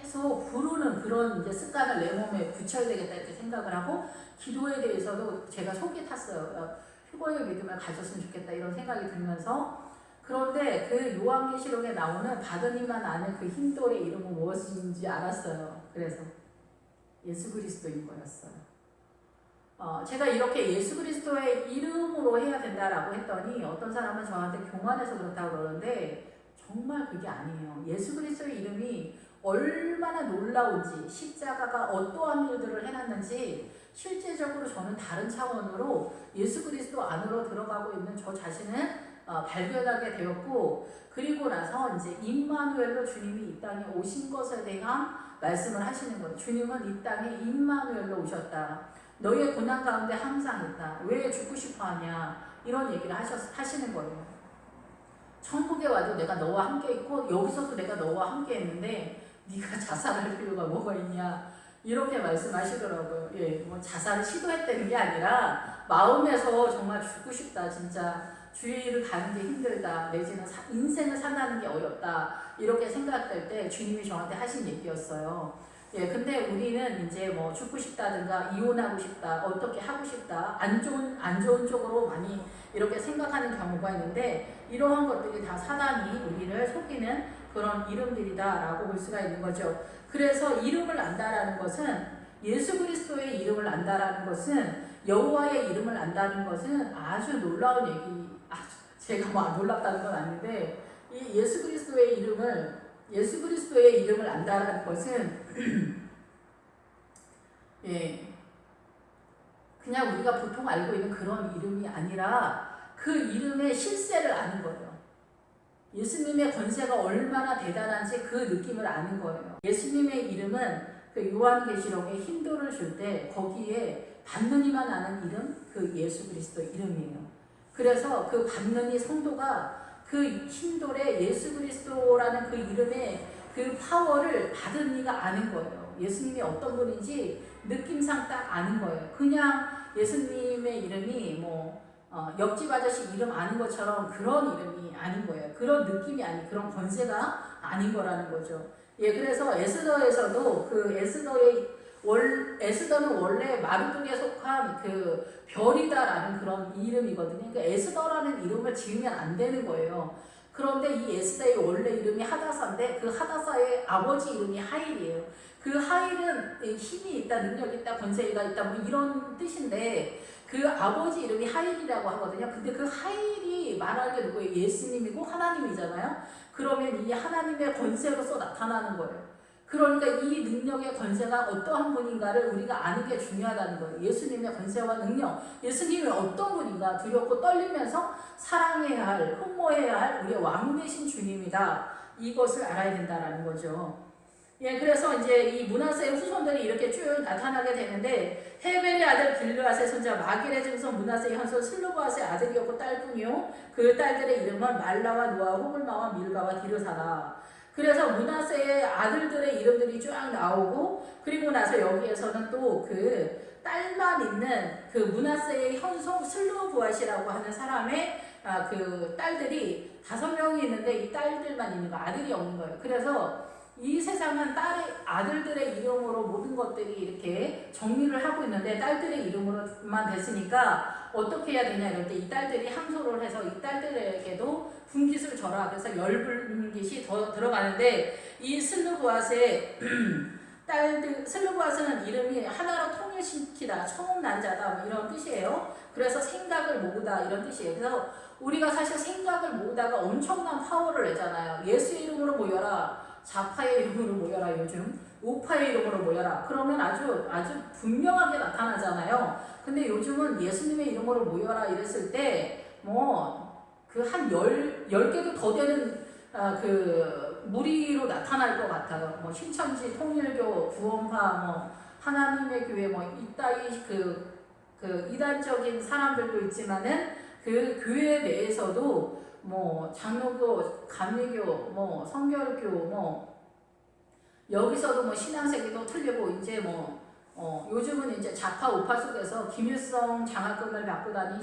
계속 부르는 그런 이제 습관을 내 몸에 붙여야 되겠다 이렇게 생각을 하고 기도에 대해서도 제가 속이 탔어요. 휴거의 믿음을 가졌으면 좋겠다 이런 생각이 들면서 그런데 그 요한계시록에 나오는 받은 이만 아는 그 흰돌의 이름은 무엇인지 알았어요. 그래서 예수 그리스도인 거였어요. 제가 이렇게 예수 그리스도의 이름으로 해야 된다라고 했더니 어떤 사람은 저한테 교만해서 그렇다고 그러는데 정말 그게 아니에요. 예수 그리스도의 이름이 얼마나 놀라운지 십자가가 어떠한 일들을 해놨는지 실제적으로 저는 다른 차원으로 예수 그리스도 안으로 들어가고 있는 저 자신을 발견하게 되었고 그리고 나서 이제 임마누엘로 주님이 이 땅에 오신 것에 대한 말씀을 하시는 거예요. 주님은 이 땅에 임마누엘로 오셨다. 너의 고난 가운데 항상 있다. 왜 죽고 싶어 하냐. 이런 얘기를 하시는 거예요. 천국에 와도 내가 너와 함께 있고 여기서도 내가 너와 함께 있는데 네가 자살할 필요가 뭐가 있냐. 이렇게 말씀하시더라고요. 예, 뭐 자살을 시도했다는 게 아니라 마음에서 정말 죽고 싶다. 진짜 주위를 가는 게 힘들다. 내지는 인생을 산다는 게 어렵다. 이렇게 생각될 때 주님이 저한테 하신 얘기였어요. 예, 근데 우리는 이제 뭐 죽고 싶다든가 이혼하고 싶다, 어떻게 하고 싶다, 안 좋은 쪽으로 많이 이렇게 생각하는 경우가 있는데 이러한 것들이 다 사단이 우리를 속이는 그런 이름들이다라고 볼 수가 있는 거죠. 그래서 이름을 안다라는 것은 예수 그리스도의 이름을 안다라는 것은 여호와의 이름을 안다는 것은 아주 놀라운 얘기. 제가 뭐 놀랍다는 건 아닌데 이 예수 그리스도의 이름을 안다라는 것은 예, 그냥 우리가 보통 알고 있는 그런 이름이 아니라 그 이름의 실세를 아는 거예요. 예수님의 권세가 얼마나 대단한지 그 느낌을 아는 거예요. 예수님의 이름은 그 요한계시록에 흰돌을 줄 때 거기에 받는 이만 아는 이름, 그 예수 그리스도 이름이에요. 그래서 그 받는 이 성도가 그 흰돌에 예수 그리스도라는 그 이름의 그 파워를 받은 이가 아는 거예요. 예수님이 어떤 분인지 느낌상 딱 아는 거예요. 그냥 예수님의 이름이 뭐 옆집 아저씨 이름 아는 것처럼 그런 이름이 아닌 거예요. 그런 느낌이 아닌 그런 권세가 아닌 거라는 거죠. 예, 그래서 에스더에서도 그 에스더는 원래 마르둑에 속한 그 별이다라는 그런 이름이거든요. 그러니까 에스더라는 이름을 지으면 안 되는 거예요. 그런데 이 에스더의 원래 이름이 하다사인데 그 하다사의 아버지 이름이 하일이에요. 그 하일은 힘이 있다, 능력이 있다, 권세가 있다 뭐 이런 뜻인데 그 아버지 이름이 하일이라고 하거든요. 근데 그 하일이 말하는 게 누구예요? 예수님이고 하나님이잖아요. 그러면 이 하나님의 권세로서 나타나는 거예요. 그러니까 이 능력의 권세가 어떠한 분인가를 우리가 아는 게 중요하다는 거예요. 예수님의 권세와 능력, 예수님이 어떤 분인가 두렵고 떨리면서 사랑해야 할, 흠모해야 할 우리의 왕 되신 주님이다. 이것을 알아야 된다는 거죠. 예, 그래서 이제 이 므낫세의 후손들이 이렇게 쭉 나타나게 되는데 헤벨의 아들 길르앗의 손자 마길의 증손 므낫세의 현손 슬로바앗의 아들이었고 딸뿐이요 그 딸들의 이름은 말라와 노아 호글마와 밀가와 디르사라. 그래서 므낫세의 아들들의 이름들이 쫙 나오고 그리고 나서 여기에서는 또 그 딸만 있는 그 므낫세의 현손 슬로부앗이라고 하는 사람의 그 딸들이 5명이 있는데 이 딸들만 있는 거 아들이 없는 거예요. 그래서 이 세상은 아들들의 이름으로 모든 것들이 이렇게 정리를 하고 있는데 딸들의 이름으로만 됐으니까 어떻게 해야 되냐 이럴 때 이 딸들이 항소를 해서 이 딸들에게도 분깃을 져라. 그래서 열분깃이 더 들어가는데 이 슬루브앗의 딸들, 슬루브앗은 이름이 하나로 통일시키다, 처음 난 자다 뭐 이런 뜻이에요. 그래서 생각을 모으다 이런 뜻이에요. 그래서 우리가 사실 생각을 모으다가 엄청난 파워를 내잖아요. 예수의 이름으로 모여라. 좌파의 이름으로 모여라. 요즘 우파의 이름으로 모여라. 그러면 아주 분명하게 나타나잖아요. 근데 요즘은 예수님의 이름으로 모여라 이랬을 때 뭐 그 한 10개도 더 되는 그 무리로 나타날 것 같아요. 뭐 신천지, 통일교, 구원파, 뭐 하나님의 교회 뭐 이따위 그 이단적인 사람들도 있지만은 그 교회 내에서도 뭐 장로교, 감리교, 뭐 성결교, 뭐 여기서도 뭐 신앙세계도 틀리고 이제 뭐 요즘은 이제 좌파 우파 속에서 김일성 장학금을 받고 다닌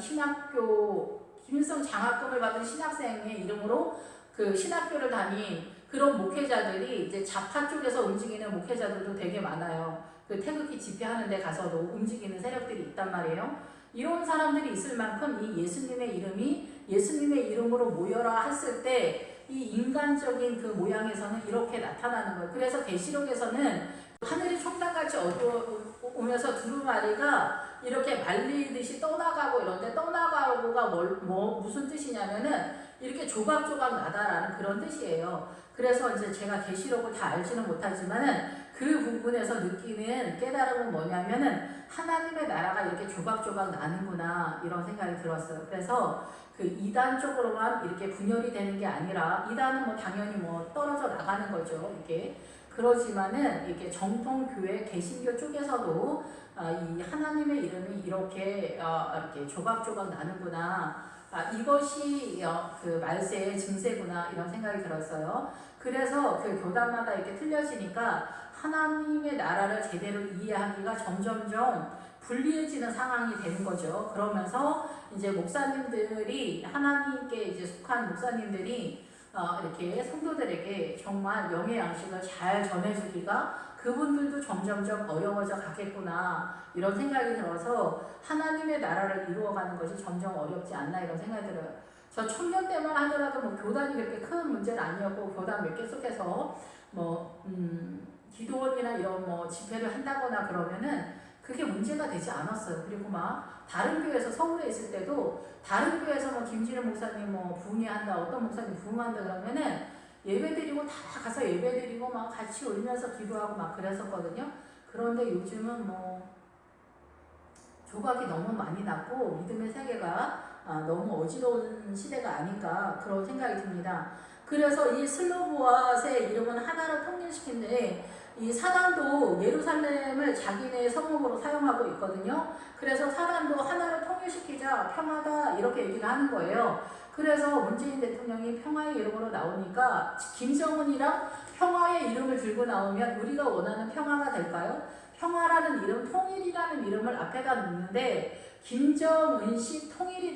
김일성 장학금을 받은 신학생의 이름으로 그 신학교를 다닌 그런 목회자들이 이제 좌파 쪽에서 움직이는 목회자들도 되게 많아요. 그 태극기 집회하는 데 가서도 움직이는 세력들이 있단 말이에요. 이런 사람들이 있을 만큼 이 예수님의 이름이 예수님의 이름으로 모여라 했을 때 이 인간적인 그 모양에서는 이렇게 나타나는 거예요. 그래서 계시록에서는 하늘이 총단같이 어두워오면서 두루마리가 이렇게 말리듯이 떠나가고 이런데 떠나가고가 무슨 뜻이냐면은 이렇게 조각조각 나다라는 그런 뜻이에요. 그래서 이제 제가 계시록을 다 알지는 못하지만은 그 부분에서 느끼는 깨달음은 뭐냐면은 하나님의 나라가 이렇게 조각조각 나는구나 이런 생각이 들었어요. 그래서 그 이단 쪽으로만 이렇게 분열이 되는 게 아니라 이단은 뭐 당연히 뭐 떨어져 나가는 거죠. 이게 그러지만은 이게 정통교회 개신교 쪽에서도 이 하나님의 이름이 이렇게 조각조각 나는구나. 이것이 그 말세의 증세구나 이런 생각이 들었어요. 그래서 그 교단마다 이렇게 틀려지니까 하나님의 나라를 제대로 이해하기가 점점점 불리해지는 상황이 되는 거죠. 그러면서 이제 목사님들이 하나님께 이제 속한 목사님들이 이렇게 성도들에게 정말 명예 양식을 잘 전해주기가 그분들도 점점점 어려워져 가겠구나 이런 생각이 들어서 하나님의 나라를 이루어가는 것이 점점 어렵지 않나 이런 생각이 들어요. 저 청년 때만 하더라도 뭐 교단이 그렇게 큰 문제는 아니었고 교단 몇 개 속에서 뭐 기도원이나 이런 뭐 집회를 한다거나 그러면은 그게 문제가 되지 않았어요. 그리고 막 다른 교회에서 서울에 있을 때도 다른 교회에서 뭐 김진우 목사님 뭐 부흥회한다 어떤 목사님 부흥한다 그러면은 예배드리고 다 가서 예배드리고 막 같이 울면서 기도하고 막 그랬었거든요. 그런데 요즘은 뭐 조각이 너무 많이 났고 믿음의 세계가 너무 어지러운 시대가 아닌가 그런 생각이 듭니다. 그래서 이 슬로보아스의 이름은 하나로 통일시키는데 이 사단도 예루살렘을 자기네 성읍으로 사용하고 있거든요. 그래서 사단도 하나를 통일시키자 평화다 이렇게 얘기를 하는 거예요. 그래서 문재인 대통령이 평화의 이름으로 나오니까 김정은이랑 평화의 이름을 들고 나오면 우리가 원하는 평화가 될까요? 평화라는 이름, 통일이라는 이름을 앞에다 놓는데 김정은식 통일이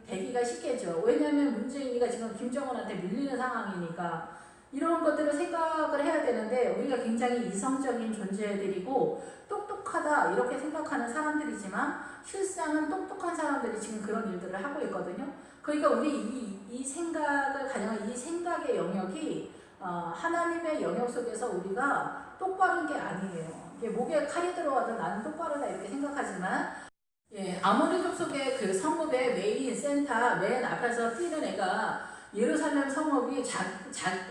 되기가 쉽겠죠. 왜냐하면 문재인이가 지금 김정은한테 밀리는 상황이니까 이런 것들을 생각을 해야 되는데 우리가 굉장히 이성적인 존재들이고 똑똑하다 이렇게 생각하는 사람들이지만 실상은 똑똑한 사람들이 지금 그런 일들을 하고 있거든요. 그러니까 우리 이 생각을 가장 이 생각의 영역이 하나님의 영역 속에서 우리가 똑바른 게 아니에요. 이게 목에 칼이 들어와도 나는 똑바르다 이렇게 생각하지만 아모리 족속의 그 성읍의 메인 센터 맨 앞에서 뛰는 애가 예루살렘 성읍이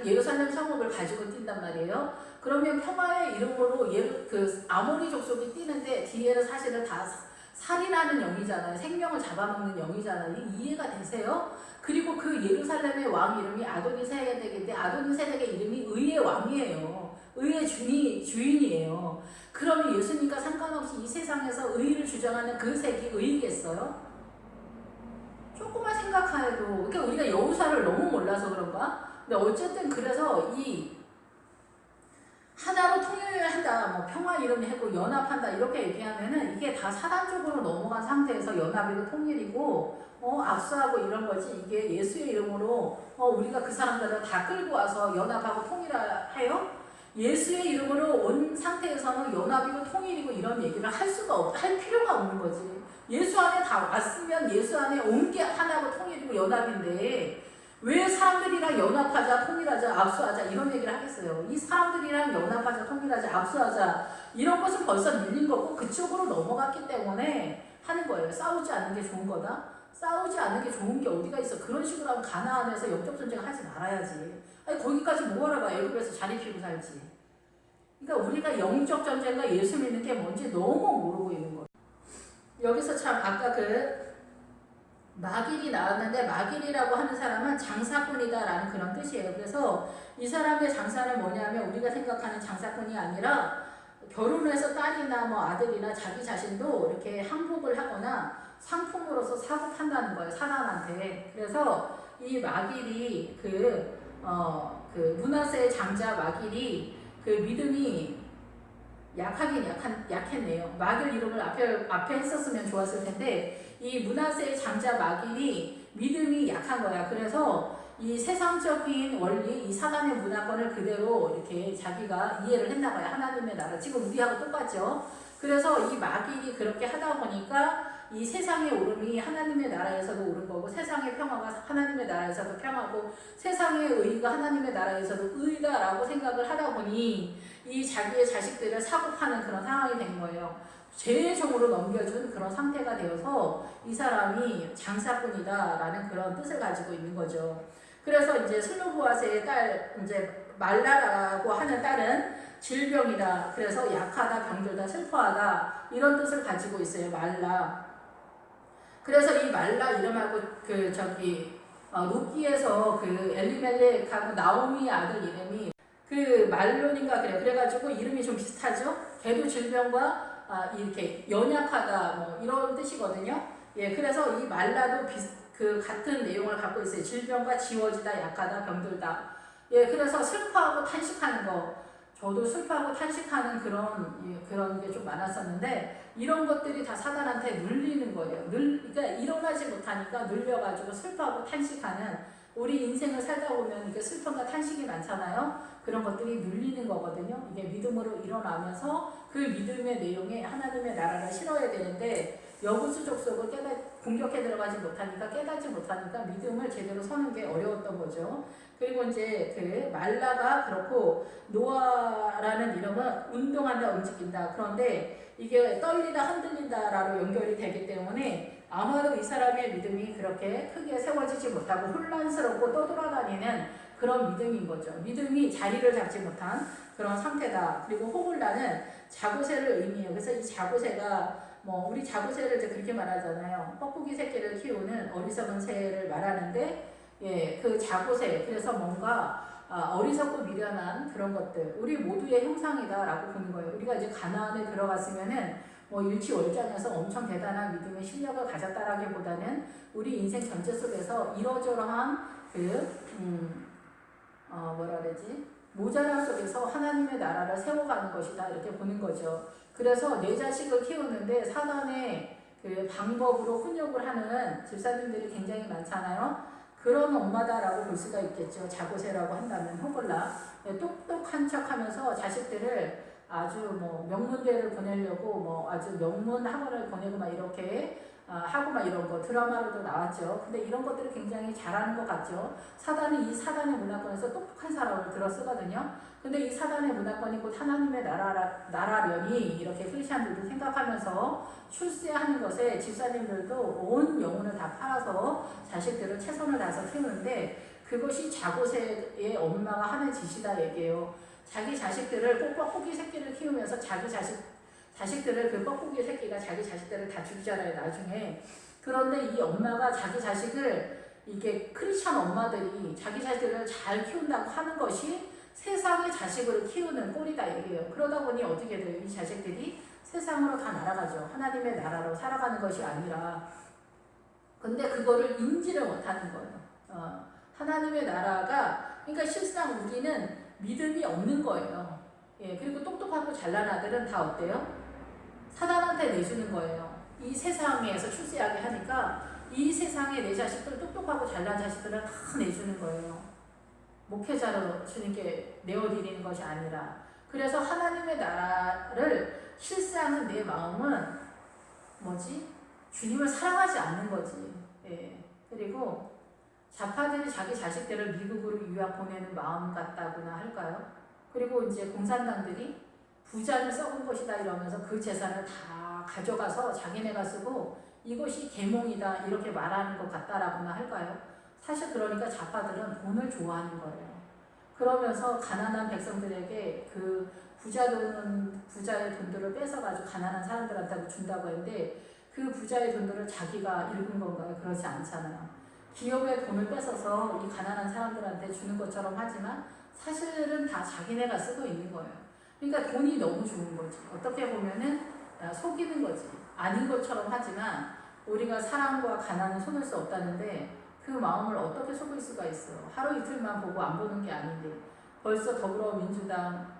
예루살렘 성읍을 가지고 뛴단 말이에요. 그러면 평화의 이름으로 그 아모리 족속이 뛰는데 뒤에는 사실은 다 살인하는 영이잖아요. 생명을 잡아먹는 영이잖아요. 이해가 되세요? 그리고 그 예루살렘의 왕 이름이 아도니세덱인데 아도니세덱의 이름이 의의 왕이에요. 의의 주인이에요. 그러면 예수님과 상관없이 이 세상에서 의를 주장하는 그 색이 의이겠어요? 조금만 생각해도 그러니까 우리가 여호사를 너무 몰라서 그런가? 근데 어쨌든 그래서 이 하나로 통일을 한다, 뭐 평화 이름이 하고 연합한다 이렇게 얘기하면은 이게 다 사단적으로 넘어간 상태에서 연합이고 통일이고 악수하고 이런 거지 이게 예수의 이름으로 우리가 그 사람들을 다 끌고 와서 연합하고 통일해요? 예수의 이름으로 온 상태에서는 연합이고 통일이고 이런 얘기를 할 필요가 없는 거지. 예수 안에 다 왔으면 예수 안에 온 게 하나고 통일이고 연합인데 왜 사람들이랑 연합하자, 통일하자, 악수하자 이런 얘기를 하겠어요. 이 사람들이랑 연합하자, 통일하자, 악수하자 이런 것은 벌써 밀린 거고 그쪽으로 넘어갔기 때문에 하는 거예요. 싸우지 않는 게 좋은 거다. 싸우지 않는 게 좋은 게 어디가 있어. 그런 식으로 하면 가나안에서 영적 전쟁 하지 말아야지. 아니 거기까지 뭐하러 가. 애굽에서 자리 피고 살지. 그러니까 우리가 영적 전쟁과 예수 믿는 게 뭔지 너무 모르고 있는 거예요. 여기서 참 아까 그 마길이 나왔는데 마길이라고 하는 사람은 장사꾼이다라는 그런 뜻이에요. 그래서 이 사람의 장사는 뭐냐면 우리가 생각하는 장사꾼이 아니라 결혼해서 딸이나 뭐 아들이나 자기 자신도 이렇게 항복을 하거나 상품으로서 사고 판다는 거예요. 사람한테. 그래서 이 마길이 그 므낫세의 장자 마길이 그 믿음이 약했네요. 마길 이름을 앞에 했었으면 좋았을 텐데 이 므낫세의 장자 마길이 믿음이 약한 거야. 그래서 이 세상적인 원리, 이 사단의 문화권을 그대로 이렇게 자기가 이해를 했나 봐요. 하나님의 나라. 지금 우리하고 똑같죠. 그래서 이 마길이 그렇게 하다 보니까 이 세상의 오름이 하나님의 나라에서도 오른 거고 세상의 평화가 하나님의 나라에서도 평화고 세상의 의의가 하나님의 나라에서도 의의다라고 생각을 하다 보니 이 자기의 자식들을 사고 파는 그런 상황이 된 거예요. 죄의 종으로 넘겨준 그런 상태가 되어서 이 사람이 장사꾼이다라는 그런 뜻을 가지고 있는 거죠. 그래서 이제 슬로보아스의 딸 이제 말라라고 하는 딸은 질병이다. 그래서 약하다, 병들다, 슬퍼하다 이런 뜻을 가지고 있어요. 말라. 그래서 이 말라 이름하고 루키에서 그 엘리멜렉하고 나오미 아들 이름이 그 말론인가 그래요. 그래가지고 이름이 좀 비슷하죠. 걔도 질병과 이렇게 연약하다 뭐 이런 뜻이거든요. 예, 그래서 이 말라도 그 같은 내용을 갖고 있어요. 질병과 지워지다, 약하다, 병들다. 예, 그래서 슬퍼하고 탄식하는 거. 저도 슬퍼하고 탄식하는 그런 게 좀 많았었는데 이런 것들이 다 사단한테 눌리는 거예요. 그러니까 일어나지 못하니까 눌려가지고 슬퍼하고 탄식하는 우리 인생을 살다 보면 이게 슬픔과 탄식이 많잖아요. 그런 것들이 눌리는 거거든요. 이게 믿음으로 일어나면서 그 믿음의 내용에 하나님의 나라를 실어야 되는데 여부수 족속을 공격해 들어가지 못하니까 깨닫지 못하니까 믿음을 제대로 서는 게 어려웠던 거죠. 그리고 이제 그 말라가 그렇고 노아라는 이름은 운동한다, 움직인다. 그런데 이게 떨리다, 흔들린다라로 연결이 되기 때문에 아마도 이 사람의 믿음이 그렇게 크게 세워지지 못하고 혼란스럽고 떠돌아다니는 그런 믿음인 거죠. 믿음이 자리를 잡지 못한 그런 상태다. 그리고 호글라는 자고새를 의미해요. 그래서 이 자고새가 우리 자고새를 이제 그렇게 말하잖아요. 뻐꾸기 새끼를 키우는 어리석은 새를 말하는데, 예, 그 자고새. 그래서 뭔가 어리석고 미련한 그런 것들. 우리 모두의 형상이다라고 보는 거예요. 우리가 이제 가나안에 들어갔으면은 일치월장에서 엄청 대단한 믿음의 실력을 가졌다라기보다는 우리 인생 전체 속에서 이러저러한 모자람 속에서 하나님의 나라를 세워가는 것이다 이렇게 보는 거죠. 그래서 내 자식을 키우는데 사단의 그 방법으로 훈육을 하는 집사님들이 굉장히 많잖아요. 그런 엄마다라고 볼 수가 있겠죠. 자고새라고 한다면 호글라. 똑똑한 척하면서 자식들을 아주 명문대를 보내려고 아주 명문 학원을 보내고 막 이렇게 하고 막 이런 거 드라마로도 나왔죠. 근데 이런 것들을 굉장히 잘하는 것 같죠. 사단이 이 사단의 문화권에서 똑똑한 사람을 들어 쓰거든요. 근데 이 사단의 문화권이 곧 하나님의 나라려니 이렇게 크리스찬들도 생각하면서 출세하는 것에 집사님들도 온 영혼을 다 팔아서 자식들을 최선을 다해서 키우는데 그것이 자고새의 엄마가 하는 짓이다 얘기예요. 자기 자식들을 뻐꾸기 새끼를 키우면서 자기 자식들을 그 뻐꾸기 새끼가 자기 자식들을 다 죽이잖아요 나중에. 그런데 이 엄마가 자기 자식을 이게 크리스찬 엄마들이 자기 자식들을 잘 키운다고 하는 것이 세상의 자식을 키우는 꼴이다 얘기예요. 그러다 보니 어떻게 돼요? 이 자식들이 세상으로 다 날아가죠. 하나님의 나라로 살아가는 것이 아니라. 근데 그거를 인지를 못하는 거예요. 하나님의 나라가 그러니까 실상 우리는 믿음이 없는 거예요. 예, 그리고 똑똑하고 잘난 아들은 다 어때요? 사단한테 내주는 거예요. 이 세상에서 출세하게 하니까 이 세상에 내 자식들 똑똑하고 잘난 자식들은 다 내주는 거예요. 목회자로 주님께 내어드리는 것이 아니라. 그래서 하나님의 나라를 실상은 내 마음은 주님을 사랑하지 않는 거지. 예. 그리고 좌파들이 자기 자식들을 미국으로 유학 보내는 마음 같다고나 할까요? 그리고 이제 공산당들이 부자는 썩은 것이다 이러면서 그 재산을 다 가져가서 자기네가 쓰고 이것이 계몽이다 이렇게 말하는 것 같다라고나 할까요? 사실 그러니까 좌파들은 돈을 좋아하는 거예요. 그러면서 가난한 백성들에게 그 부자의 돈들을 뺏어가지고 가난한 사람들한테 준다고 했는데 그 부자의 돈들을 자기가 읽은 건가요? 그렇지 않잖아요. 기업의 돈을 뺏어서 이 가난한 사람들한테 주는 것처럼 하지만 사실은 다 자기네가 쓰고 있는 거예요. 그러니까 돈이 너무 좋은 거지. 어떻게 보면은 속이는 거지. 아닌 것처럼 하지만 우리가 사랑과 가난은 손을 수 없다는데 그 마음을 어떻게 속일 수가 있어. 하루 이틀만 보고 안 보는 게 아닌데 벌써 더불어민주당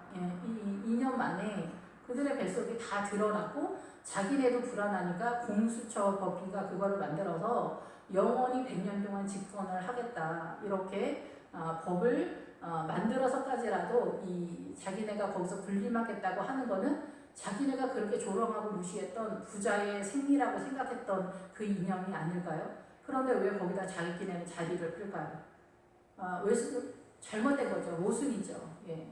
2년 만에 그들의 뱃속이 다 드러났고 자기네도 불안하니까 공수처 법인가 그거를 만들어서 영원히 100년 동안 집권을 하겠다 이렇게 법을 만들어서까지라도 이 자기네가 거기서 군림하겠다고 하는 거는 자기네가 그렇게 조롱하고 무시했던 부자의 생리라고 생각했던 그 이념이 아닐까요? 그런데 왜 거기다 자기네는 자리를 끌까요? 왜 잘못된 거죠. 모순이죠. 예.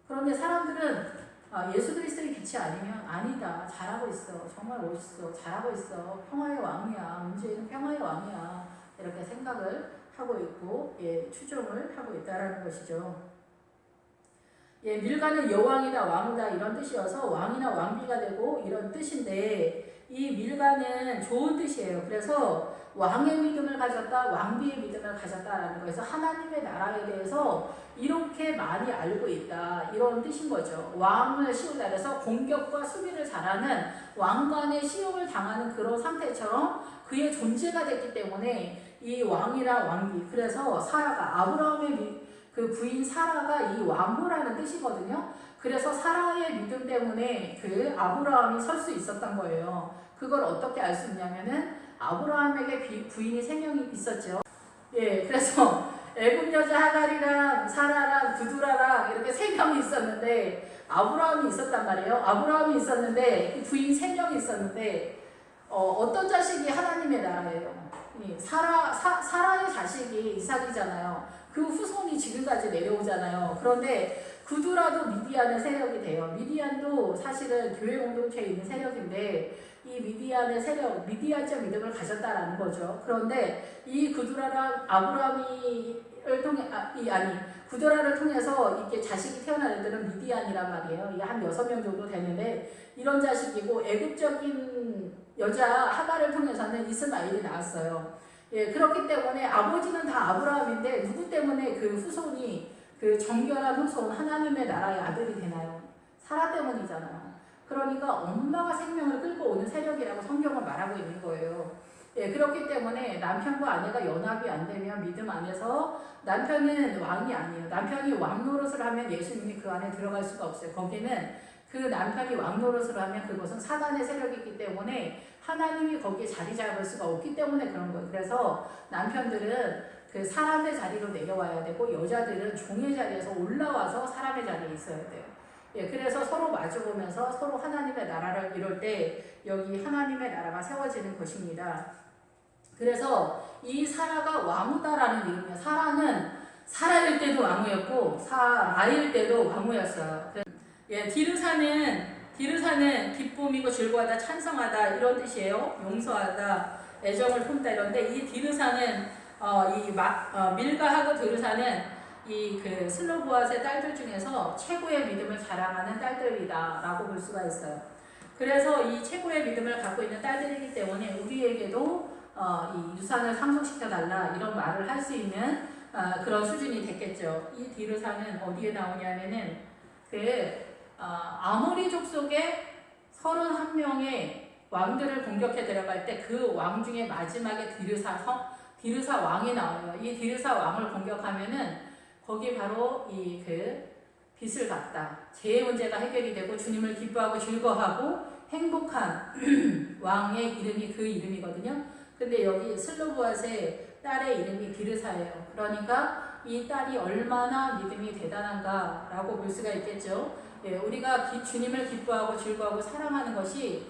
그런데 사람들은 예수 그리스도의 빛이 아니면 아니다. 잘하고 있어. 정말 멋있어. 잘하고 있어. 평화의 왕이야. 문재인은 평화의 왕이야. 이렇게 생각을 하고 있고 추종을 하고 있다라는 것이죠. 밀가는 여왕이다 왕이다 이런 뜻이어서 왕이나 왕비가 되고 이런 뜻인데 이 밀가는 좋은 뜻이에요. 그래서 왕의 믿음을 가졌다, 왕비의 믿음을 가졌다라는 거에서 하나님의 나라에 대해서 이렇게 많이 알고 있다 이런 뜻인 거죠. 왕을 씌우다 그래서 공격과 수비를 잘하는 왕관의 시험을 당하는 그런 상태처럼 그의 존재가 됐기 때문에 이 왕이라 왕비 그래서 사라가 아브라함의 그 부인 사라가 이 왕후라는 뜻이거든요. 그래서 사라의 믿음 때문에 그 아브라함이 설 수 있었던 거예요. 그걸 어떻게 알 수 있냐면은 아브라함에게 부인이 3명이 있었죠. 그래서 애굽 여자 하갈이랑 사라랑 구두라랑 이렇게 3명이 있었는데 아브라함이 있었단 말이에요. 아브라함이 있었는데 부인 3명이 있었는데 어떤 자식이 하나님의 나라예요. 사라의 자식이 이삭이잖아요. 그 후손이 지금까지 내려오잖아요. 그런데 구두라도 미디안의 세력이 돼요. 미디안도 사실은 교회 공동체에 있는 세력인데 이 미디안의 세력, 미디안적 믿음을 가졌다라는 거죠. 그런데 이 구두라랑 구두라를 통해서 이렇게 자식이 태어난 애들은 미디안이란 말이에요. 이게 한 6명 정도 되는데 이런 자식이고 애국적인 여자 하갈을 통해서는 이스마엘이 나왔어요. 그렇기 때문에 아버지는 다 아브라함인데 누구 때문에 그 후손이 그 정결한 후손 하나님의 나라의 아들이 되나요? 사라 때문이잖아요. 그러니까 엄마가 생명을 끌고 오는 세력이라고 성경은 말하고 있는 거예요. 그렇기 때문에 남편과 아내가 연합이 안 되면 믿음 안에서 남편은 왕이 아니에요. 남편이 왕 노릇을 하면 예수님이 그 안에 들어갈 수가 없어요. 거기는 그 남편이 왕 노릇을 하면 그것은 사단의 세력이기 때문에 하나님이 거기에 자리 잡을 수가 없기 때문에 그런 거예요. 그래서 남편들은 그 사람의 자리로 내려와야 되고 여자들은 종의 자리에서 올라와서 사람의 자리에 있어야 돼요. 그래서 서로 마주보면서 서로 하나님의 나라를 이룰 때 여기 하나님의 나라가 세워지는 것입니다. 그래서 이 사라가 왕후다라는 이름이에요. 사라는 사라일 때도 왕후였고 사라일 때도 왕후였어요. 디르사는 기쁨이고 즐거워하다, 찬성하다 이런 뜻이에요. 용서하다, 애정을 품다 이런데 이 디르사는 밀가하고 디르사는 이 그 슬로보아스의 딸들 중에서 최고의 믿음을 자랑하는 딸들이다라고 볼 수가 있어요. 그래서 이 최고의 믿음을 갖고 있는 딸들이기 때문에 우리에게도 이 유산을 상속시켜 달라 이런 말을 할 수 있는 그런 수준이 됐겠죠. 이 디르사는 어디에 나오냐면은 아모리 족속의 31명의 왕들을 공격해 들어갈 때 그 왕 중에 마지막에 디르사 왕이 나와요. 이 디르사 왕을 공격하면은 거기 바로 이 빚을 갚다. 죄의 문제가 해결이 되고 주님을 기뻐하고 즐거워하고 행복한 왕의 이름이 그 이름이거든요. 근데 여기 슬로보아스의 딸의 이름이 디르사예요. 그러니까 이 딸이 얼마나 믿음이 대단한가라고 볼 수가 있겠죠. 우리가 주님을 기뻐하고 즐거워하고 사랑하는 것이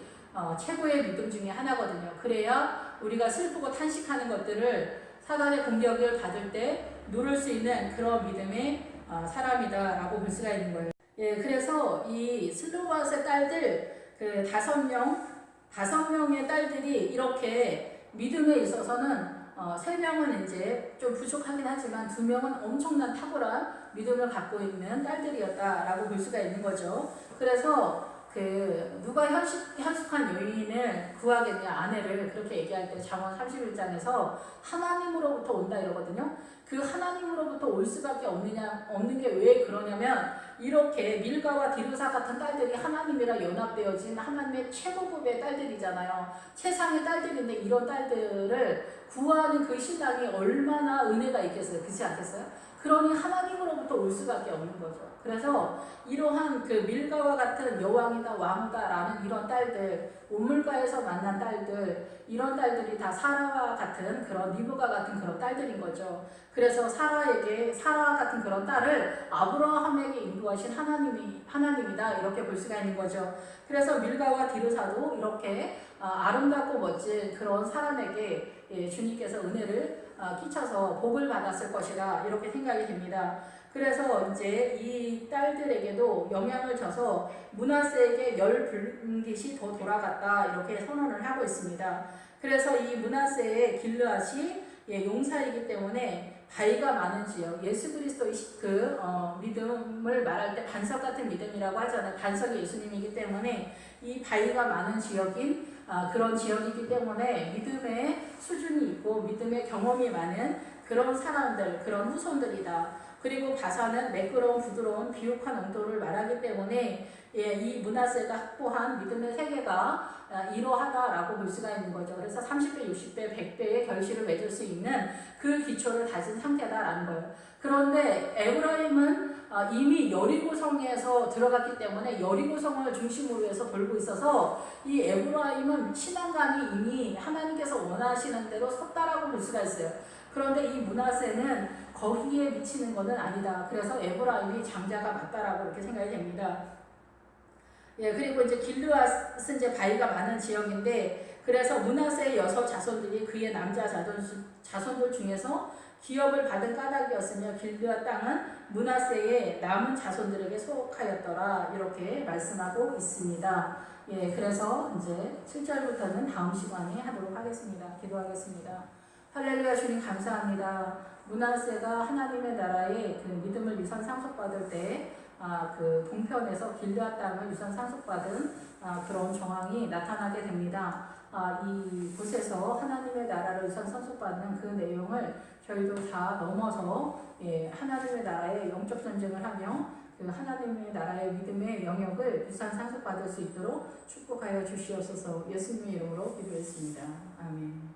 최고의 믿음 중에 하나거든요. 그래야 우리가 슬프고 탄식하는 것들을 사단의 공격을 받을 때 누를 수 있는 그런 믿음의 사람이다라고 볼 수가 있는 거예요. 예, 그래서 이 슬로바스의 딸들 그 다섯 명의 딸들이 이렇게 믿음에 있어서는 세 명은 이제 좀 부족하긴 하지만 두 명은 엄청난 탁월한 믿음을 갖고 있는 딸들이었다라고 볼 수가 있는 거죠. 그래서 그 누가 현숙한 여인을 구하겠냐 아내를 그렇게 얘기할 때 잠언 31장에서 하나님으로부터 온다 이러거든요. 그 하나님으로부터 올 수밖에 없는 게 왜 그러냐면 이렇게 밀가와 디르사 같은 딸들이 하나님이랑 연합되어진 하나님의 최고급의 딸들이잖아요. 세상의 딸들인데 이런 딸들을 구하는 그 신랑이 얼마나 은혜가 있겠어요. 그렇지 않겠어요? 그러니 하나님으로부터 올 수밖에 없는 거죠. 그래서 이러한 그 밀가와 같은 여왕이다 왕이다라는 이런 딸들, 온물가에서 만난 딸들, 이런 딸들이 다 사라와 같은 그런 리브가 같은 그런 딸들인 거죠. 그래서 사라 같은 그런 딸을 아브라함에게 인도하신 하나님이다 이렇게 볼 수가 있는 거죠. 그래서 밀가와 디르사도 이렇게 아름답고 멋진 그런 사람에게 주님께서 은혜를 끼쳐서 복을 받았을 것이라 이렇게 생각이 됩니다. 그래서 이제 이 딸들에게도 영향을 줘서 므낫세에게 열 분깃이 더 돌아갔다 이렇게 선언을 하고 있습니다. 그래서 이 므낫세의 길르앗이 용사이기 때문에 바위가 많은 지역, 예수 그리스도의 믿음을 말할 때 반석 같은 믿음이라고 하잖아요. 반석이 예수님이기 때문에 이 바위가 많은 지역인 그런 지역이기 때문에 믿음의 수준이 있고 믿음의 경험이 많은 그런 사람들, 그런 후손들이다. 그리고 바사는 매끄러운 부드러운 비옥한 온도를 말하기 때문에 이 므낫세가 확보한 믿음의 세계가 이러하다라고 볼 수가 있는 거죠. 그래서 30배, 60배, 100배의 결실을 맺을 수 있는 그 기초를 다진 상태다라는 거예요. 그런데 에브라임은 이미 여리고성에서 들어갔기 때문에 여리고성을 중심으로 해서 돌고 있어서 이 에브라임은 신앙감이 이미 하나님께서 원하시는 대로 섰다라고 볼 수가 있어요. 그런데 이 므낫세는 거기에 미치는 것은 아니다. 그래서 에브라임이 장자가 맞다라고 이렇게 생각이 됩니다. 예, 그리고 이제 길르앗은 이제 바위가 많은 지역인데, 그래서 므낫세의 여섯 자손들이 그의 남자 자손들 중에서 기업을 받은 까닭이었으며 길르앗 땅은 므낫세의 남은 자손들에게 속하였더라 이렇게 말씀하고 있습니다. 예, 그래서 이제 7절부터는 다음 시간에 하도록 하겠습니다. 기도하겠습니다. 할렐루야. 주님 감사합니다. 므낫세가 하나님의 나라의 그 믿음을 유산 상속받을 때 그 동편에서 길르앗 땅을 유산 상속받은 그런 정황이 나타나게 됩니다. 이 곳에서 하나님의 나라를 유산 상속받는 그 내용을 저희도 다 넘어서 하나님의 나라의 영적 전쟁을 하며 그 하나님의 나라의 믿음의 영역을 유산 상속받을 수 있도록 축복하여 주시옵소서. 예수님의 이름으로 기도했습니다. 아멘.